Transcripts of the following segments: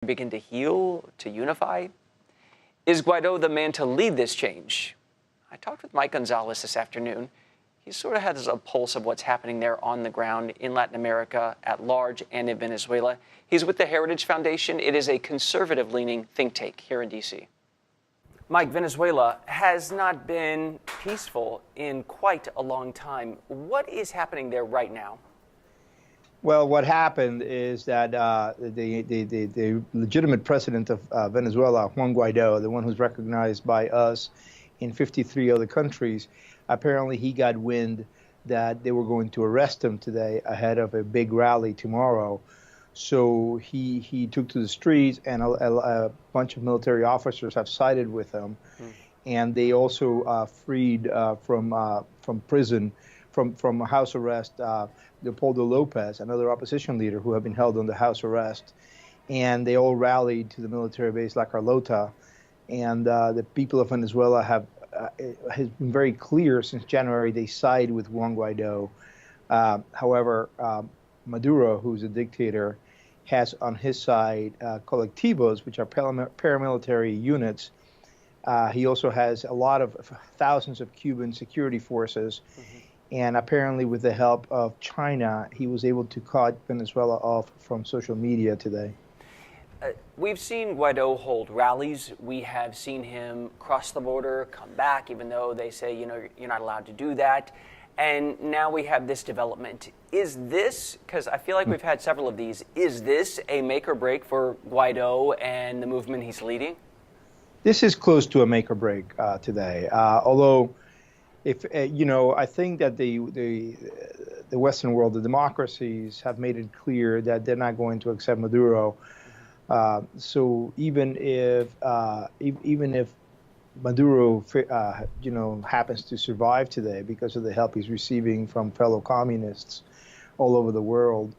begin to heal, to unify? Is Guaido the man to lead this change? I talked with Mike Gonzalez this afternoon. He sort of has a pulse of what's happening there on the ground in Latin America at large and in Venezuela. He's with the Heritage Foundation. It is a conservative-leaning think tank here in D.C. Mike, Venezuela has not been peaceful in quite a long time. What is happening there right now? Well, what happened is that the legitimate president of Venezuela, Juan Guaido, the one who's recognized by us in 53 other countries, apparently he got wind that they were going to arrest him today ahead of a big rally tomorrow. So he took to the streets, and a bunch of military officers have sided with him. And they also freed from prison, from house arrest, Leopoldo Lopez, another opposition leader who had been held under house arrest. And they all rallied to the military base La Carlota. And the people of Venezuela has been very clear since January they side with Juan Guaido. However, Maduro, who's a dictator, has on his side colectivos, which are paramilitary units. He also has a lot of thousands of Cuban security forces. And apparently, with the help of China, he was able to cut Venezuela off from social media today. We've seen Guaido hold rallies. We have seen him cross the border, come back, even though they say, you're not allowed to do that. And now we have this development. Is this, because I feel like we've had several of these, is this a make or break for Guaido and the movement he's leading? This is close to a make or break today. Although, if I think that the Western world, the democracies, have made it clear that they're not going to accept Maduro. So even if Maduro, happens to survive today because of the help he's receiving from fellow communists all over the world,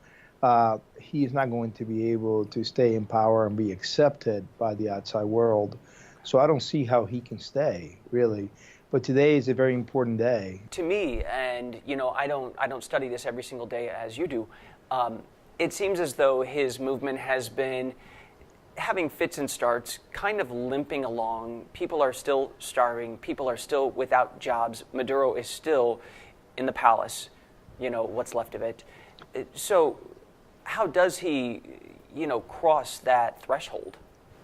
he is not going to be able to stay in power and be accepted by the outside world. So I don't see how he can stay, really. But today is a very important day. To me, and I don't study this every single day as you do, it seems as though his movement has been having fits and starts, kind of limping along. People are still starving. People are still without jobs. Maduro is still in the palace, what's left of it. So how does he, cross that threshold?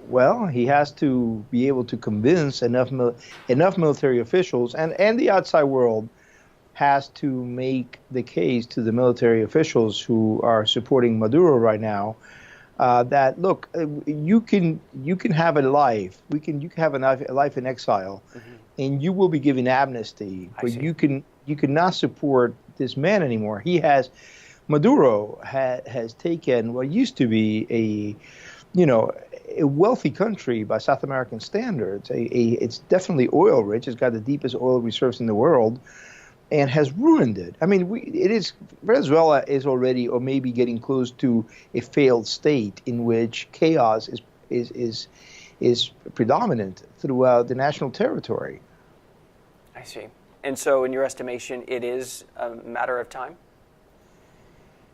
Well, he has to be able to convince enough military officials, and the outside world has to make the case to the military officials who are supporting Maduro right now that, look, you can have a life. You can have a life in exile, and you will be given amnesty. But you cannot support this man anymore. Maduro has taken what used to be a wealthy country by South American standards. It's definitely oil rich. It's got the deepest oil reserves in the world, and has ruined it. I mean, Venezuela is already, or maybe getting close to, a failed state in which chaos is predominant throughout the national territory. I see. And so, in your estimation, it is a matter of time?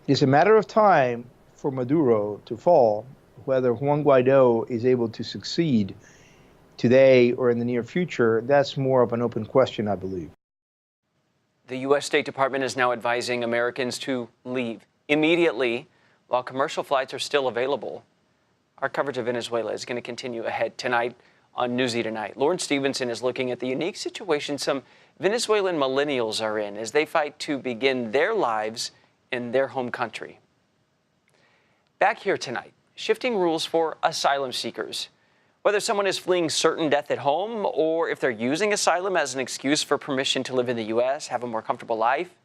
It's a matter of time for Maduro to fall. Whether Juan Guaido is able to succeed today or in the near future, that's more of an open question, I believe. The U.S. State Department is now advising Americans to leave immediately while commercial flights are still available. Our coverage of Venezuela is going to continue ahead tonight on Newsy Tonight. Lauren Stevenson is looking at the unique situation some Venezuelan millennials are in as they fight to begin their lives in their home country. Back here tonight, shifting rules for asylum seekers. Whether someone is fleeing certain death at home or if they're using asylum as an excuse for permission to live in the U.S., have a more comfortable life,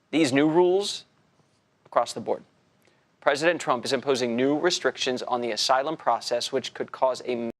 these new rules across the board. President Trump is imposing new restrictions on the asylum process, which could cause a